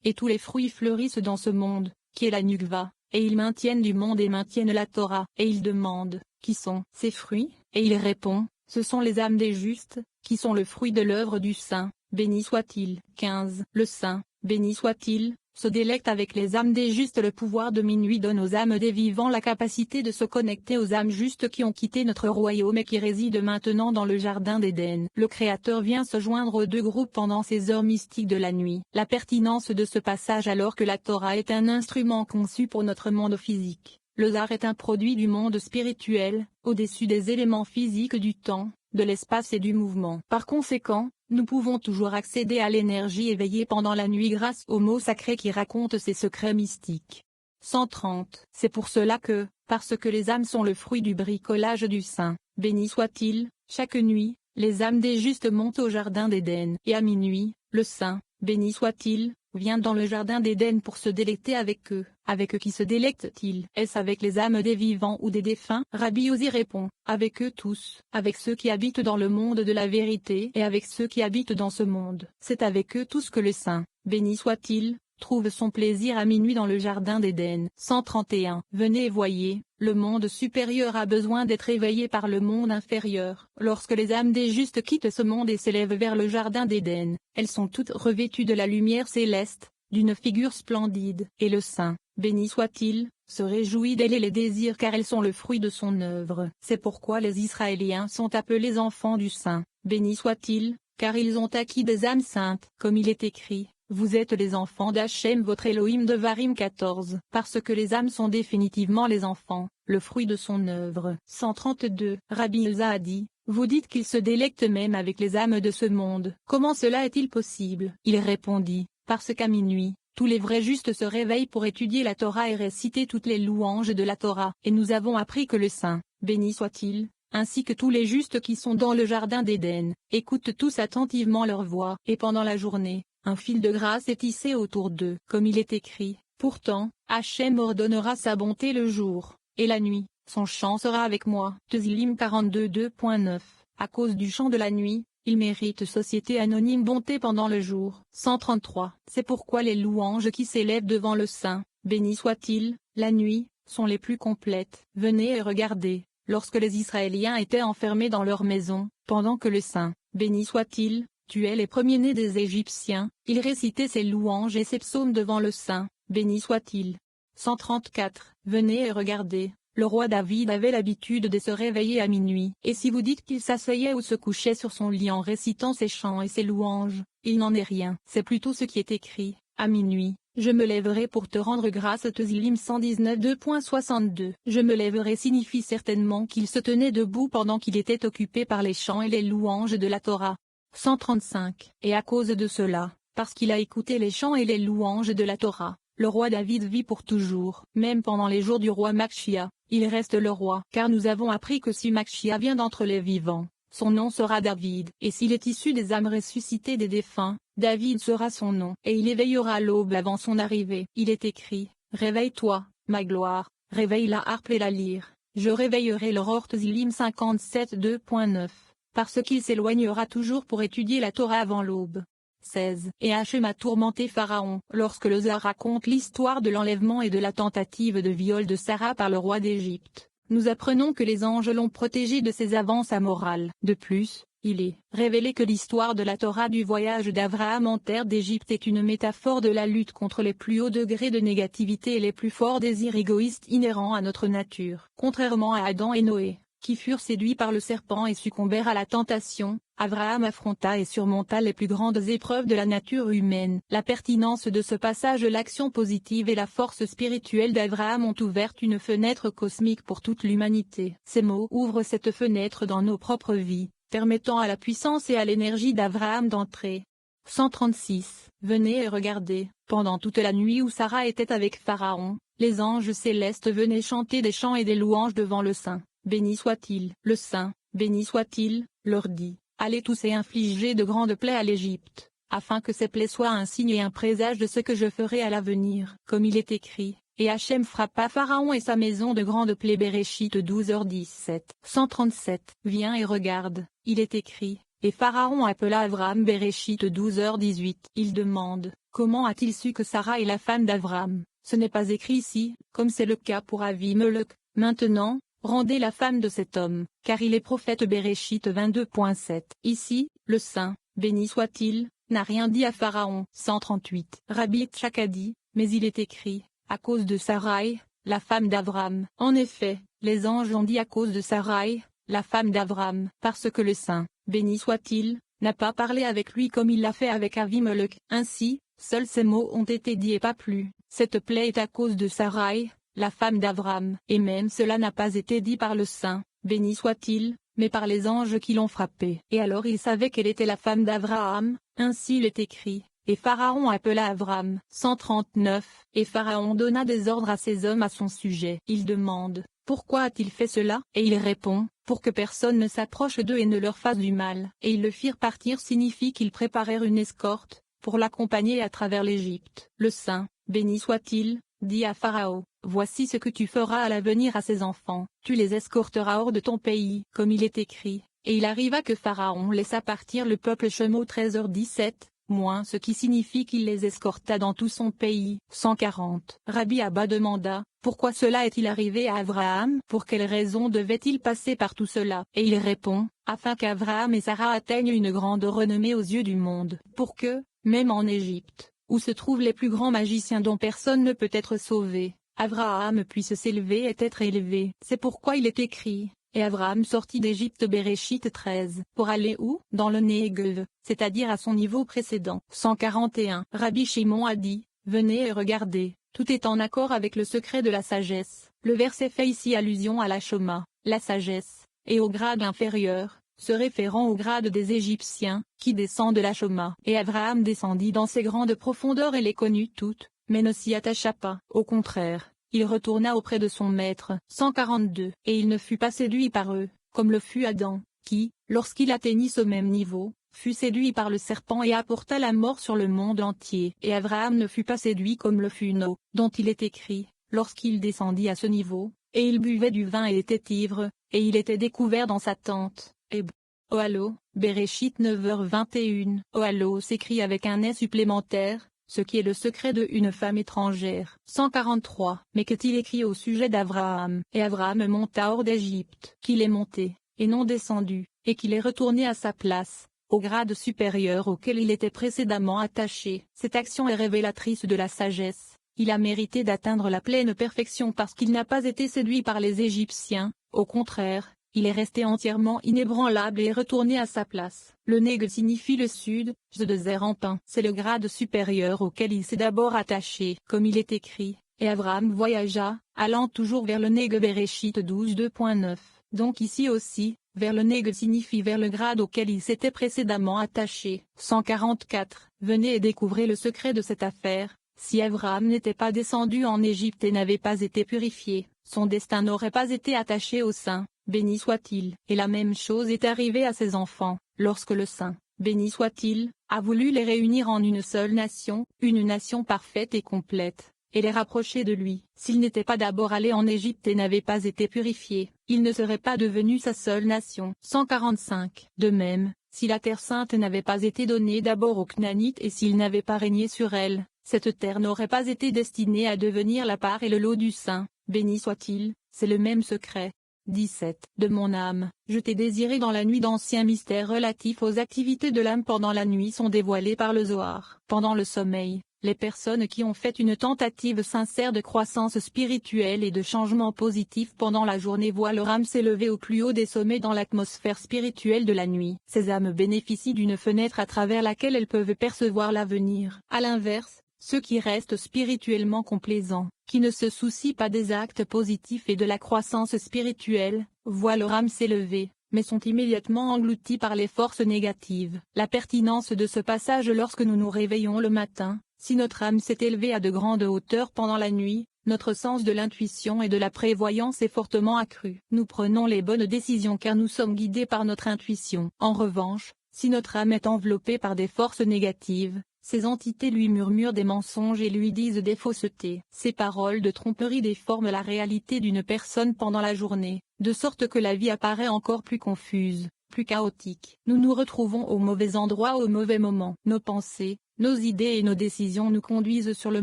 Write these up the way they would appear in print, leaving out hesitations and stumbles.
et tous les fruits fleurissent dans ce monde, qui est la Nukva, et ils maintiennent du monde et maintiennent la Torah. Et il demande, qui sont ces fruits? Et il répond, ce sont les âmes des justes, qui sont le fruit de l'œuvre du Saint, béni soit-il. 15. Le Saint, béni soit-il, se délecte avec les âmes des justes. Le pouvoir de minuit donne aux âmes des vivants la capacité de se connecter aux âmes justes qui ont quitté notre royaume et qui résident maintenant dans le jardin d'Éden. Le Créateur vient se joindre aux deux groupes pendant ces heures mystiques de la nuit. La pertinence de ce passage alors que la Torah est un instrument conçu pour notre monde physique. Le Zohar est un produit du monde spirituel, au-dessus des éléments physiques du temps, de l'espace et du mouvement. Par conséquent, nous pouvons toujours accéder à l'énergie éveillée pendant la nuit grâce aux mots sacrés qui racontent ces secrets mystiques. 130. C'est pour cela que, parce que les âmes sont le fruit du bricolage du Saint, béni soit-il, chaque nuit, les âmes des justes montent au jardin d'Éden. Et à minuit, le Saint, béni soit-il, vient dans le jardin d'Éden pour se délecter avec eux. Avec eux qui se délecte-t-il? Est-ce avec les âmes des vivants ou des défunts? Rabbi Ozi répond, avec eux tous, avec ceux qui habitent dans le monde de la vérité et avec ceux qui habitent dans ce monde. C'est avec eux tous que le Saint, béni soit-il, trouve son plaisir à minuit dans le jardin d'Éden. 131. Venez et voyez, le monde supérieur a besoin d'être éveillé par le monde inférieur. Lorsque les âmes des justes quittent ce monde et s'élèvent vers le jardin d'Éden, elles sont toutes revêtues de la lumière céleste, d'une figure splendide. Et le Saint, béni soit-il, se réjouit d'elles et les désire car elles sont le fruit de son œuvre. C'est pourquoi les Israéliens sont appelés enfants du Saint, béni soit-il, car ils ont acquis des âmes saintes. Comme il est écrit, vous êtes les enfants d'Hachem votre Elohim. Devarim 14. Parce que les âmes sont définitivement les enfants, le fruit de son œuvre. 132. Rabbi Ilza a dit, vous dites qu'ils se délectent même avec les âmes de ce monde. Comment cela est-il possible? Il répondit, parce qu'à minuit, tous les vrais justes se réveillent pour étudier la Torah et réciter toutes les louanges de la Torah. Et nous avons appris que le Saint, béni soit-il, ainsi que tous les justes qui sont dans le jardin d'Éden, écoutent tous attentivement leur voix. Et pendant la journée, un fil de grâce est tissé autour d'eux. Comme il est écrit, pourtant, Hachem ordonnera sa bonté le jour, et la nuit, son chant sera avec moi. Tzilim 42 2.9. À cause du chant de la nuit, il mérite société anonyme bonté pendant le jour. 133. C'est pourquoi les louanges qui s'élèvent devant le Saint, béni soit-il, la nuit, sont les plus complètes. Venez et regardez, lorsque les Israéliens étaient enfermés dans leur maison, pendant que le Saint, béni soit-il, tuait les premiers-nés des Égyptiens, il récitait ses louanges et ses psaumes devant le Saint, béni soit-il. 134. Venez et regardez. Le roi David avait l'habitude de se réveiller à minuit. Et si vous dites qu'il s'asseyait ou se couchait sur son lit en récitant ses chants et ses louanges, il n'en est rien. C'est plutôt ce qui est écrit, à minuit, je me lèverai pour te rendre grâce. Tzilim 119 2.62. Je me lèverai signifie certainement qu'il se tenait debout pendant qu'il était occupé par les chants et les louanges de la Torah. 135. Et à cause de cela, parce qu'il a écouté les chants et les louanges de la Torah, le roi David vit pour toujours. Même pendant les jours du roi Makshia, il reste le roi. Car nous avons appris que si Makshia vient d'entre les vivants, son nom sera David. Et s'il est issu des âmes ressuscitées des défunts, David sera son nom. Et il éveillera l'aube avant son arrivée. Il est écrit, réveille-toi, ma gloire, réveille la harpe et la lyre. Je réveillerai l'aurore. Tzilim 57 2.9. Parce qu'il s'éloignera toujours pour étudier la Torah avant l'aube. 16. Et Hachem a tourmenté Pharaon. Lorsque le Zohar raconte l'histoire de l'enlèvement et de la tentative de viol de Sarah par le roi d'Égypte, nous apprenons que les anges l'ont protégé de ses avances amorales. De plus, il est révélé que l'histoire de la Torah du voyage d'Abraham en terre d'Égypte est une métaphore de la lutte contre les plus hauts degrés de négativité et les plus forts désirs égoïstes inhérents à notre nature. Contrairement à Adam et Noé, qui furent séduits par le serpent et succombèrent à la tentation, Abraham affronta et surmonta les plus grandes épreuves de la nature humaine. La pertinence de ce passage, l'action positive et la force spirituelle d'Abraham ont ouvert une fenêtre cosmique pour toute l'humanité. Ces mots ouvrent cette fenêtre dans nos propres vies, permettant à la puissance et à l'énergie d'Abraham d'entrer. 136. Venez et regardez. Pendant toute la nuit où Sarah était avec Pharaon, les anges célestes venaient chanter des chants et des louanges devant le Saint. Béni soit-il. Le Saint, béni soit-il, leur dit, allez tous et infligez de grandes plaies à l'Égypte, afin que ces plaies soient un signe et un présage de ce que je ferai à l'avenir. Comme il est écrit, et Hachem frappa Pharaon et sa maison de grandes plaies. Bereshit 12h17. 137. Viens et regarde, il est écrit, et Pharaon appela Abraham. Bereshit 12h18. Il demande, comment a-t-il su que Sarah est la femme d'Avram? Ce n'est pas écrit ici, comme c'est le cas pour Avimelech. Maintenant, rendez la femme de cet homme, car il est prophète. Béréchit 22.7. Ici, le saint, béni soit-il, n'a rien dit à Pharaon. 138. Rabbi Tchak a dit, mais il est écrit, à cause de Sarai, la femme d'Avram. En effet, les anges ont dit à cause de Sarai, la femme d'Avram, parce que le saint, béni soit-il, n'a pas parlé avec lui comme il l'a fait avec Avimelech. Ainsi, seuls ces mots ont été dits et pas plus. Cette plaie est à cause de Sarai, la femme d'Avram. Et même cela n'a pas été dit par le saint, béni soit-il, mais par les anges qui l'ont frappé. Et alors il savait qu'elle était la femme d'Abraham, ainsi il est écrit. Et Pharaon appela Avram. 139. Et Pharaon donna des ordres à ses hommes à son sujet. Il demande, pourquoi a-t-il fait cela? Et il répond, pour que personne ne s'approche d'eux et ne leur fasse du mal. Et ils le firent partir signifie qu'ils préparèrent une escorte, pour l'accompagner à travers l'Égypte. Le saint, béni soit-il, dit à Pharaon, voici ce que tu feras à l'avenir à ces enfants, tu les escorteras hors de ton pays, comme il est écrit. Et il arriva que Pharaon laissa partir le peuple Shemo 13h17, moins ce qui signifie qu'il les escorta dans tout son pays. 140. Rabbi Abba demanda, pourquoi cela est-il arrivé à Abraham? Pour quelle raison devait-il passer par tout cela? Et il répond, afin qu'Abraham et Sarah atteignent une grande renommée aux yeux du monde, pour que, même en Égypte, où se trouvent les plus grands magiciens dont personne ne peut être sauvé, Abraham puisse s'élever et être élevé. C'est pourquoi il est écrit, et Abraham sortit d'Égypte. Béréchit 13. Pour aller où? Dans le Négev, c'est-à-dire à son niveau précédent. 141. Rabbi Shimon a dit, venez et regardez, tout est en accord avec le secret de la sagesse. Le verset fait ici allusion à la Shoma, la sagesse, et au grade inférieur, se référant au grade des Égyptiens, qui descend de la Shoma. Et Abraham descendit dans ces grandes profondeurs et les connut toutes, mais ne s'y attacha pas. Au contraire, il retourna auprès de son maître. 142. Et il ne fut pas séduit par eux, comme le fut Adam, qui, lorsqu'il atteignit ce même niveau, fut séduit par le serpent et apporta la mort sur le monde entier. Et Abraham ne fut pas séduit comme le fut No, dont il est écrit, lorsqu'il descendit à ce niveau, et il buvait du vin et était ivre, et il était découvert dans sa tente. Et Oalo, Béréchit 9h21. Oalo s'écrit avec un S supplémentaire, ce qui est le secret de une femme étrangère. 143. Mais qu'est-il écrit au sujet d'Abraham? Et Abraham monta hors d'Égypte, qu'il est monté, et non descendu, et qu'il est retourné à sa place, au grade supérieur auquel il était précédemment attaché. Cette action est révélatrice de la sagesse. Il a mérité d'atteindre la pleine perfection parce qu'il n'a pas été séduit par les Égyptiens, au contraire, il est resté entièrement inébranlable et est retourné à sa place. Le Neg signifie le sud, de Zer en pain. C'est le grade supérieur auquel il s'est d'abord attaché, comme il est écrit, et Abraham voyagea, allant toujours vers le Neg. Béréchit 12:2.9. Donc ici aussi, vers le Neg signifie vers le grade auquel il s'était précédemment attaché. 144. Venez et découvrez le secret de cette affaire. Si Abraham n'était pas descendu en Égypte et n'avait pas été purifié, son destin n'aurait pas été attaché au saint, béni soit-il. Et la même chose est arrivée à ses enfants, lorsque le saint, béni soit-il, a voulu les réunir en une seule nation, une nation parfaite et complète, et les rapprocher de lui. S'il n'était pas d'abord allé en Égypte et n'avait pas été purifié, il ne serait pas devenu sa seule nation. 145. De même, si la terre sainte n'avait pas été donnée d'abord aux Canaanites et s'il n'avait pas régné sur elle, cette terre n'aurait pas été destinée à devenir la part et le lot du saint, béni soit-il. C'est le même secret. 17. De mon âme, je t'ai désiré dans la nuit. D'anciens mystères relatifs aux activités de l'âme pendant la nuit sont dévoilés par le Zohar. Pendant le sommeil, les personnes qui ont fait une tentative sincère de croissance spirituelle et de changement positif pendant la journée voient leur âme s'élever au plus haut des sommets dans l'atmosphère spirituelle de la nuit. Ces âmes bénéficient d'une fenêtre à travers laquelle elles peuvent percevoir l'avenir. À l'inverse, ceux qui restent spirituellement complaisants, qui ne se soucient pas des actes positifs et de la croissance spirituelle, voient leur âme s'élever, mais sont immédiatement engloutis par les forces négatives. La pertinence de ce passage lorsque nous nous réveillons le matin, si notre âme s'est élevée à de grandes hauteurs pendant la nuit, notre sens de l'intuition et de la prévoyance est fortement accru. Nous prenons les bonnes décisions car nous sommes guidés par notre intuition. En revanche, si notre âme est enveloppée par des forces négatives, ces entités lui murmurent des mensonges et lui disent des faussetés. Ces paroles de tromperie déforment la réalité d'une personne pendant la journée, de sorte que la vie apparaît encore plus confuse, plus chaotique. Nous nous retrouvons au mauvais endroit au mauvais moment. Nos pensées, nos idées et nos décisions nous conduisent sur le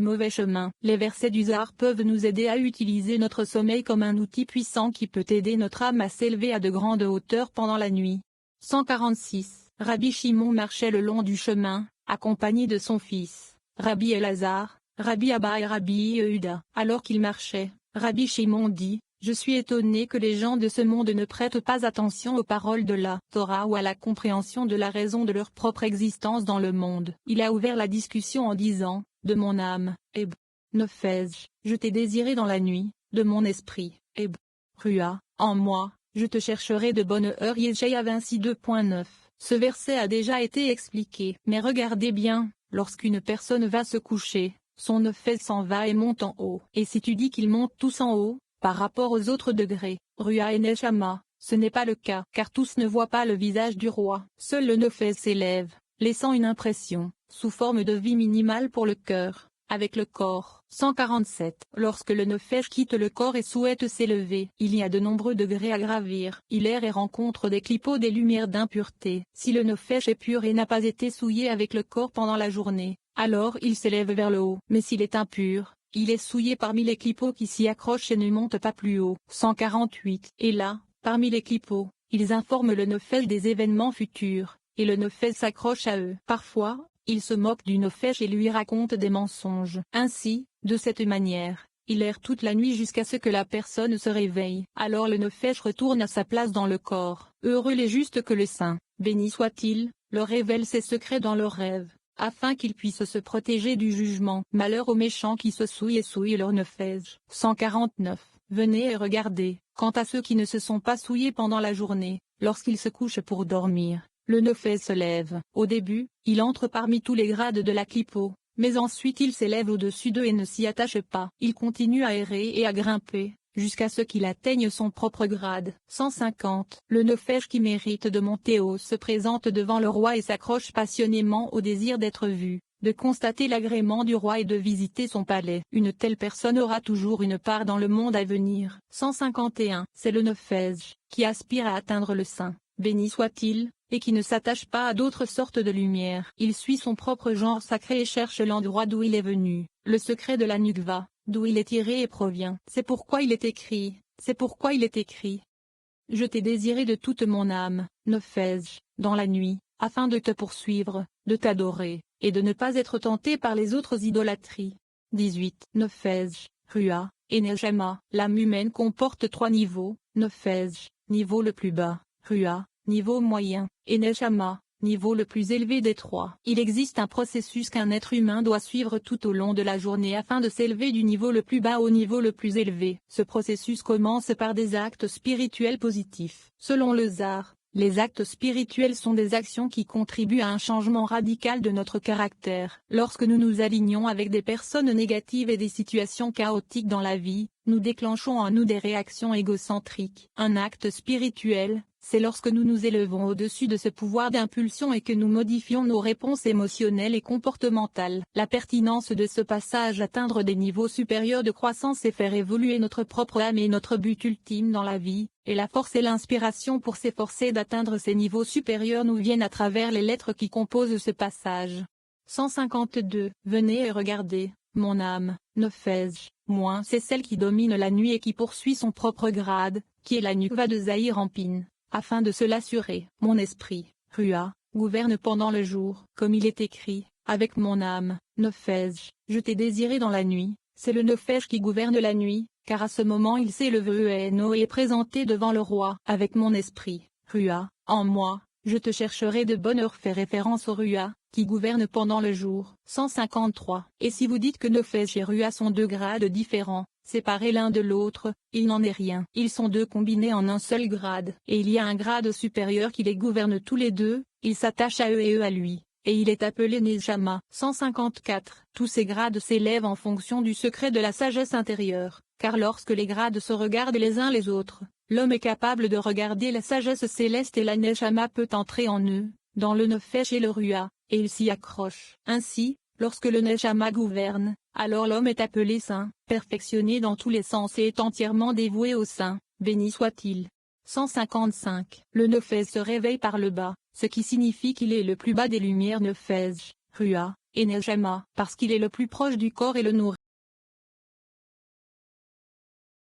mauvais chemin. Les versets du Zohar peuvent nous aider à utiliser notre sommeil comme un outil puissant qui peut aider notre âme à s'élever à de grandes hauteurs pendant la nuit. 146. Rabbi Shimon marchait le long du chemin, accompagné de son fils, Rabbi Elazar, Rabbi Abba et Rabbi Yehuda. Alors qu'il marchait, Rabbi Shimon dit: Je suis étonné que les gens de ce monde ne prêtent pas attention aux paroles de la Torah ou à la compréhension de la raison de leur propre existence dans le monde. Il a ouvert la discussion en disant: De mon âme, Eb. Nefej, je t'ai désiré dans la nuit, de mon esprit, Eb. Rua, en moi, je te chercherai de bonne heure. Yeshaïa 26 2.9. Ce verset a déjà été expliqué. Mais regardez bien, lorsqu'une personne va se coucher, son nefej s'en va et monte en haut. Et si tu dis qu'ils montent tous en haut, par rapport aux autres degrés, Rua et Neshama, ce n'est pas le cas, car tous ne voient pas le visage du roi. Seul le nefej s'élève, laissant une impression, sous forme de vie minimale pour le cœur, avec le corps. 147. Lorsque le nefej quitte le corps et souhaite s'élever, il y a de nombreux degrés à gravir. Il erre et rencontre des clipots, des lumières d'impureté. Si le nefej est pur et n'a pas été souillé avec le corps pendant la journée, alors il s'élève vers le haut. Mais s'il est impur, il est souillé parmi les clipots qui s'y accrochent et ne montent pas plus haut. 148. Et là, parmi les clipots, ils informent le nefej des événements futurs, et le nefej s'accroche à eux. Parfois, il se moque du nefej et lui raconte des mensonges. Ainsi, de cette manière, il erre toute la nuit jusqu'à ce que la personne se réveille. Alors le nefej retourne à sa place dans le corps. Heureux les justes que le Saint, béni soit-il, leur révèle ses secrets dans leurs rêves, afin qu'ils puissent se protéger du jugement. Malheur aux méchants qui se souillent et souillent leur nefej. 149. Venez et regardez. Quant à ceux qui ne se sont pas souillés pendant la journée, lorsqu'ils se couchent pour dormir, le nefej se lève. Au début, il entre parmi tous les grades de la clipo, mais ensuite il s'élève au-dessus d'eux et ne s'y attache pas. Il continue à errer et à grimper, jusqu'à ce qu'il atteigne son propre grade. 150. Le nefej qui mérite de monter haut se présente devant le roi et s'accroche passionnément au désir d'être vu, de constater l'agrément du roi et de visiter son palais. Une telle personne aura toujours une part dans le monde à venir. 151. C'est le nefej qui aspire à atteindre le Saint, béni soit-il, et qui ne s'attache pas à d'autres sortes de lumière. Il suit son propre genre sacré et cherche l'endroit d'où il est venu, le secret de la Nukva, d'où il est tiré et provient. C'est pourquoi il est écrit, Je t'ai désiré de toute mon âme, nefej, dans la nuit, afin de te poursuivre, de t'adorer, et de ne pas être tenté par les autres idolâtries. 18. Nefej, Rua, et Neshama. L'âme humaine comporte 3 niveaux, nefej, niveau le plus bas, Rua, niveau moyen, et Neshama, niveau le plus élevé des 3. Il existe un processus qu'un être humain doit suivre tout au long de la journée afin de s'élever du niveau le plus bas au niveau le plus élevé. Ce processus commence par des actes spirituels positifs. Selon le Zohar, les actes spirituels sont des actions qui contribuent à un changement radical de notre caractère. Lorsque nous nous alignons avec des personnes négatives et des situations chaotiques dans la vie, nous déclenchons en nous des réactions égocentriques. Un acte spirituel, c'est lorsque nous nous élevons au-dessus de ce pouvoir d'impulsion et que nous modifions nos réponses émotionnelles et comportementales. La pertinence de ce passage, atteindre des niveaux supérieurs de croissance et faire évoluer notre propre âme est notre but ultime dans la vie, et la force et l'inspiration pour s'efforcer d'atteindre ces niveaux supérieurs nous viennent à travers les lettres qui composent ce passage. 152. Venez et regardez, mon âme, nefej, moi c'est celle qui domine la nuit et qui poursuit son propre grade, qui est la Nukva de Zahir Ampin. Afin de se l'assurer, mon esprit, Rua, gouverne pendant le jour. Comme il est écrit, avec mon âme, nefej, je t'ai désiré dans la nuit. C'est le nefej qui gouverne la nuit, car à ce moment il s'élève et est présenté devant le roi. Avec mon esprit, Rua, en moi, je te chercherai de bonne heure. Fait référence au Rua, qui gouverne pendant le jour. 153. Et si vous dites que nefej et Rua sont 2 grades différents, séparés l'un de l'autre, il n'en est rien. Ils sont 2 combinés en un seul grade. Et il y a un grade supérieur qui les gouverne tous les 2, il s'attache à eux et eux à lui, et il est appelé Neshama. 154. Tous ces grades s'élèvent en fonction du secret de la sagesse intérieure, car lorsque les grades se regardent les uns les autres, l'homme est capable de regarder la sagesse céleste et la Neshama peut entrer en eux, dans le nefej et le Rua, et il s'y accroche. Ainsi, lorsque le Neshama gouverne, alors l'homme est appelé saint, perfectionné dans tous les sens et est entièrement dévoué au Saint, béni soit-il. 155. Le nefej se réveille par le bas, ce qui signifie qu'il est le plus bas des lumières nefej, Rua, et Nejama, parce qu'il est le plus proche du corps et le nourrit.